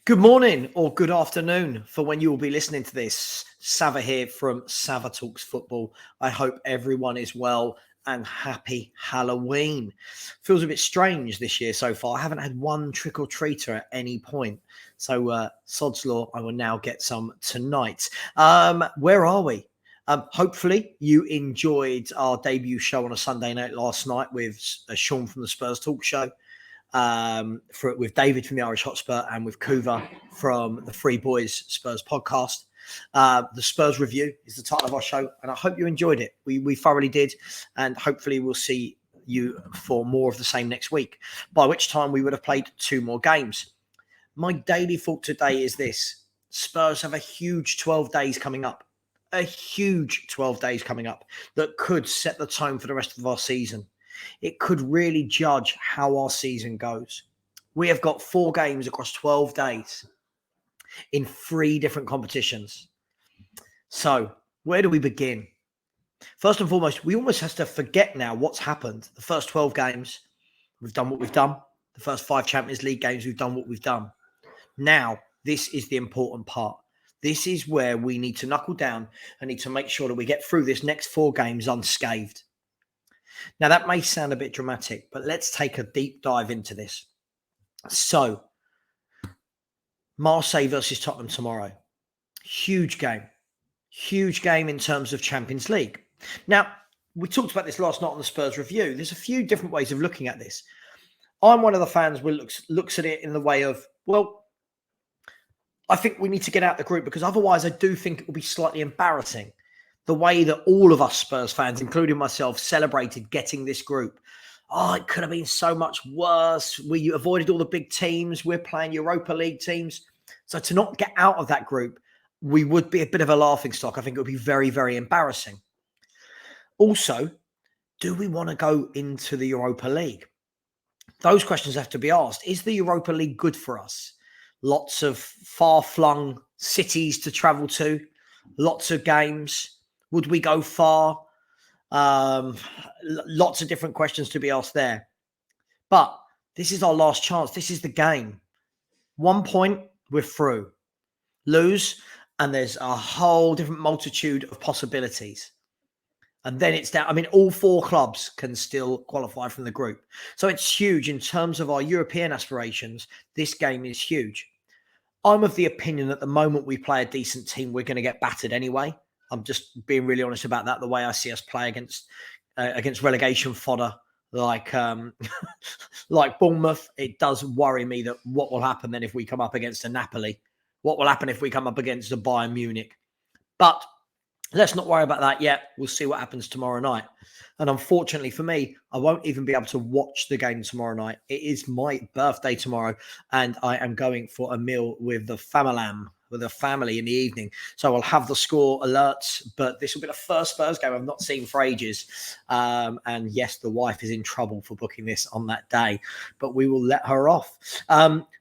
Good morning or good afternoon for when you will be listening to this. Sava here from Sava Talks Football. I hope everyone is well and happy Halloween. Feels a bit strange this year so far. I haven't had one trick or treater at any point. So, sod's law, I will now get some tonight. Where are we? Hopefully you enjoyed our debut show on a Sunday night last night with Sean from the Spurs Talk Show. With David from the Irish Hotspur and with Kuva from the Free Boys Spurs podcast. The Spurs Review is the title of our show, and I hope you enjoyed it. We thoroughly did, and hopefully we'll see you for more of the same next week, by which time we would have played 2 more games. My daily thought today is this. Spurs have a huge 12 days coming up. A huge 12 days coming up that could set the tone for the rest of our season. It could really judge how our season goes. We have got 4 games across 12 days in 3 different competitions. So where do we begin? First and foremost, we almost have to forget now what's happened. The first 12 games, we've done what we've done. The first 5 Champions League games, we've done what we've done. Now, this is the important part. This is where we need to knuckle down and need to make sure that we get through this next 4 games unscathed. Now, that may sound a bit dramatic, but let's take a deep dive into this. So, Marseille versus Tottenham tomorrow. Huge game. Huge game in terms of Champions League. Now, we talked about this last night on the Spurs Review. There's a few different ways of looking at this. I'm one of the fans who looks at it in the way of, well, I think we need to get out the group because otherwise I do think it will be slightly embarrassing. The way that all of us Spurs fans, including myself, celebrated getting this group. Oh, it could have been so much worse. We avoided all the big teams. We're playing Europa League teams. So to not get out of that group, we would be a bit of a laughing stock. I think it would be very, very embarrassing. Also, do we want to go into the Europa League? Those questions have to be asked. Is the Europa League good for us? Lots of far-flung cities to travel to. Lots of games. Would we go far? Lots of different questions to be asked there. But this is our last chance. This is the game. 1 point, we're through. Lose, and there's a whole different multitude of possibilities. And then it's down. I mean, all 4 clubs can still qualify from the group. So it's huge in terms of our European aspirations. This game is huge. I'm of the opinion that the moment we play a decent team, we're going to get battered anyway. I'm just being really honest about that. The way I see us play against relegation fodder like Bournemouth, it does worry me that what will happen then if we come up against a Napoli? What will happen if we come up against a Bayern Munich? But let's not worry about that yet. We'll see what happens tomorrow night. And unfortunately for me, I won't even be able to watch the game tomorrow night. It is my birthday tomorrow, and I am going for a meal with the family in the evening. So I'll have the score alerts, but this will be the first Spurs game I've not seen for ages. And yes, the wife is in trouble for booking this on that day, but we will let her off.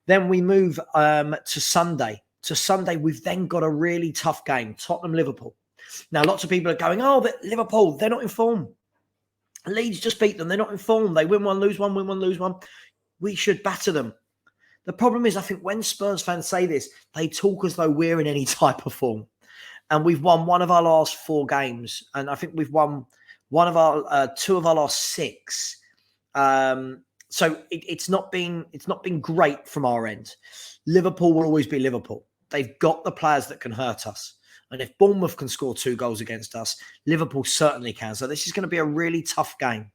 Then we move to Sunday. To Sunday, we've then got a really tough game, Tottenham-Liverpool. Now, lots of people are going, oh, but Liverpool, they're not in form. Leeds just beat them. They're not in form. They win one, lose one, win one, lose one. We should batter them. The problem is, I think when Spurs fans say this, they talk as though we're in any type of form. And we've won one of our last 4 games. And I think we've won 2 of our last 6. So it's not been great from our end. Liverpool will always be Liverpool. They've got the players that can hurt us. And if Bournemouth can score 2 goals against us, Liverpool certainly can. So this is going to be a really tough game.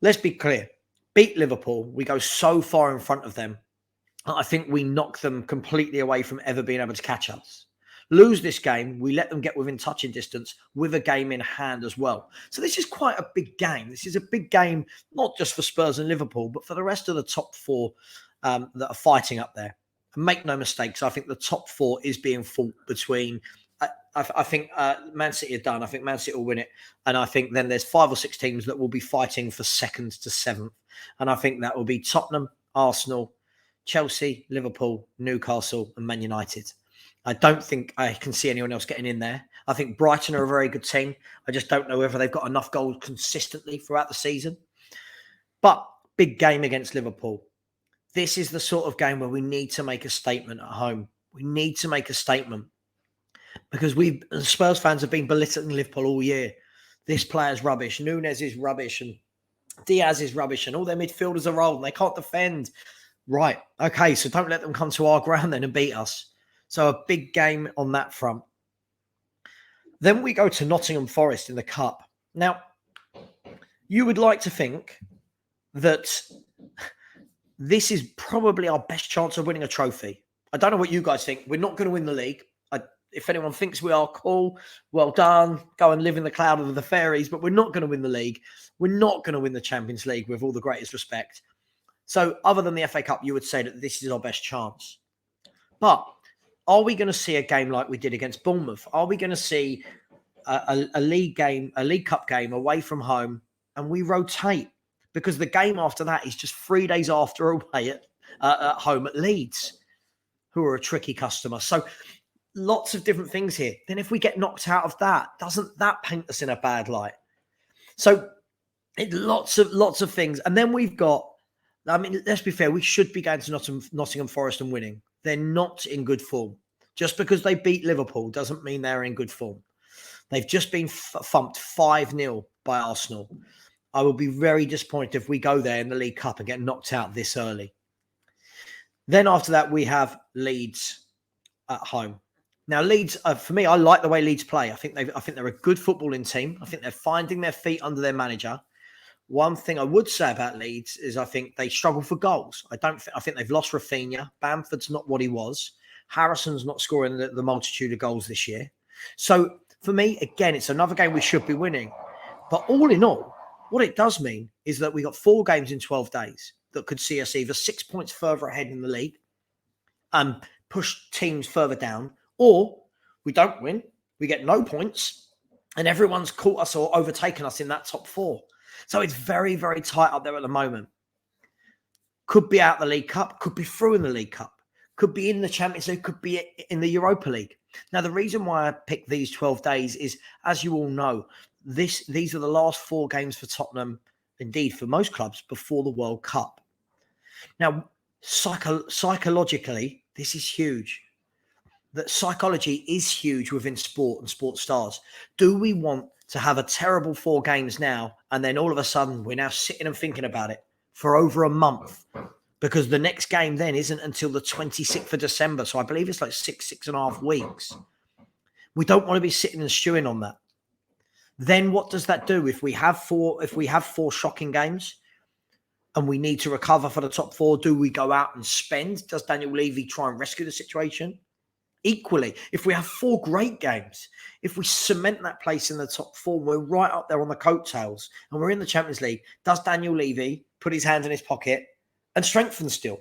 Let's be clear. Beat Liverpool. We go so far in front of them. I think we knock them completely away from ever being able to catch us. Lose this game. We let them get within touching distance with a game in hand as well. So this is quite a big game. This is a big game, not just for Spurs and Liverpool, but for the rest of the top 4 that are fighting up there. And make no mistakes, I think the top 4 is being fought between, I think Man City are done. I think Man City will win it. And I think then there's 5 or 6 teams that will be fighting for 2nd to 7th. And I think that will be Tottenham, Arsenal, Chelsea, Liverpool, Newcastle and Man United. I don't think I can see anyone else getting in there. I think Brighton are a very good team. I just don't know whether they've got enough goals consistently throughout the season. But big game against Liverpool. This is the sort of game where we need to make a statement at home. We need to make a statement because Spurs fans have been belittling Liverpool all year. This player's rubbish. Nunes is rubbish and Diaz is rubbish and all their midfielders are old and they can't defend. Right. Okay. So don't let them come to our ground then and beat us. So a big game on that front. Then we go to Nottingham Forest in the Cup. Now, you would like to think that this is probably our best chance of winning a trophy. I don't know what you guys think. We're not going to win the league. If anyone thinks we are, cool, well done, go and live in the cloud of the fairies, but we're not going to win the league. We're not going to win the Champions League with all the greatest respect. So other than the FA Cup, you would say that this is our best chance. But are we going to see a game like we did against Bournemouth? Are we going to see a league game, a League Cup game away from home, and we rotate? Because the game after that is just 3 days after away at home at Leeds, who are a tricky customer. So lots of different things here. Then if we get knocked out of that, doesn't that paint us in a bad light? So lots of things. And then we've got, I mean, let's be fair, we should be going to Nottingham Forest and winning. They're not in good form. Just because they beat Liverpool doesn't mean they're in good form. They've just been thumped 5-0 by Arsenal. I will be very disappointed if we go there in the League Cup and get knocked out this early. Then after that, we have Leeds at home. Now, Leeds, for me, I like the way Leeds play. I think they're a good footballing team. I think they're finding their feet under their manager. One thing I would say about Leeds is I think they struggle for goals. I think they've lost Rafinha. Bamford's not what he was. Harrison's not scoring the multitude of goals this year. So for me, again, it's another game we should be winning. But all in all, what it does mean is that we got 4 games in 12 days that could see us either 6 points further ahead in the league and push teams further down, or we don't win, we get no points, and everyone's caught us or overtaken us in that top 4. So it's very, very tight up there at the moment. Could be out the League Cup, could be through in the League Cup, could be in the Champions League, could be in the Europa League. Now, the reason why I picked these 12 days is, as you all know, these are the last 4 games for Tottenham, indeed for most clubs, before the World Cup. Now, psychologically, this is huge. That psychology is huge within sport and sports stars. Do we want to have a terrible 4 games now, and then all of a sudden we're now sitting and thinking about it for over a month? Because the next game then isn't until the 26th of December. So I believe it's like 6.5 weeks. We don't want to be sitting and stewing on that. Then what does that do if we have 4 shocking games and we need to recover for the top 4? Do we go out and spend? Does Daniel Levy try and rescue the situation? Equally, if we have 4 great games, if we cement that place in the top 4, we're right up there on the coattails and we're in the Champions League, does Daniel Levy put his hand in his pocket and strengthen still?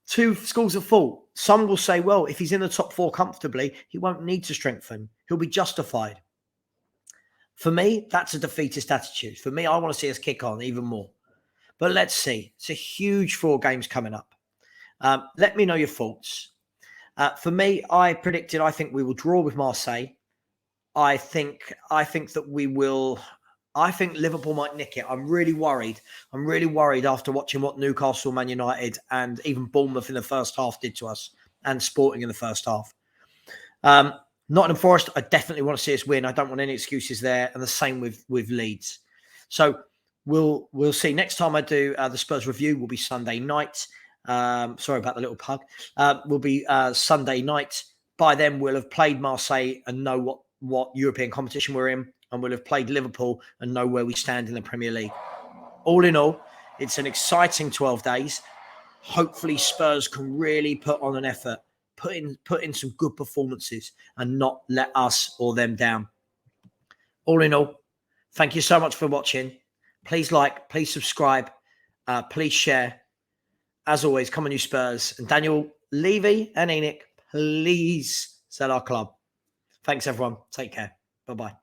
2 schools of thought. Some will say, well, if he's in the top 4 comfortably, he won't need to strengthen. He'll be justified. For me, that's a defeatist attitude. For me, I want to see us kick on even more. But let's see. It's a huge 4 games coming up. Let me know your thoughts. For me, I think we will draw with Marseille. I think that we will. I think Liverpool might nick it. I'm really worried. I'm really worried after watching what Newcastle, Man United, and even Bournemouth in the first half did to us, and Sporting in the first half. Nottingham Forest, I definitely want to see us win. I don't want any excuses there, and the same with Leeds. So we'll see. Next time I do the Spurs review will be Sunday night. Sorry about the little pug. Will be Sunday night. By then, we'll have played Marseille and know what European competition we're in, and we'll have played Liverpool and know where we stand in the Premier League. All in all, it's an exciting 12 days. Hopefully, Spurs can really put on an effort, put in some good performances, and not let us or them down. All in all, thank you so much for watching. Please like, please subscribe, please share. As always, come on you Spurs. And Daniel Levy and Enoch, please sell our club. Thanks, everyone. Take care. Bye-bye.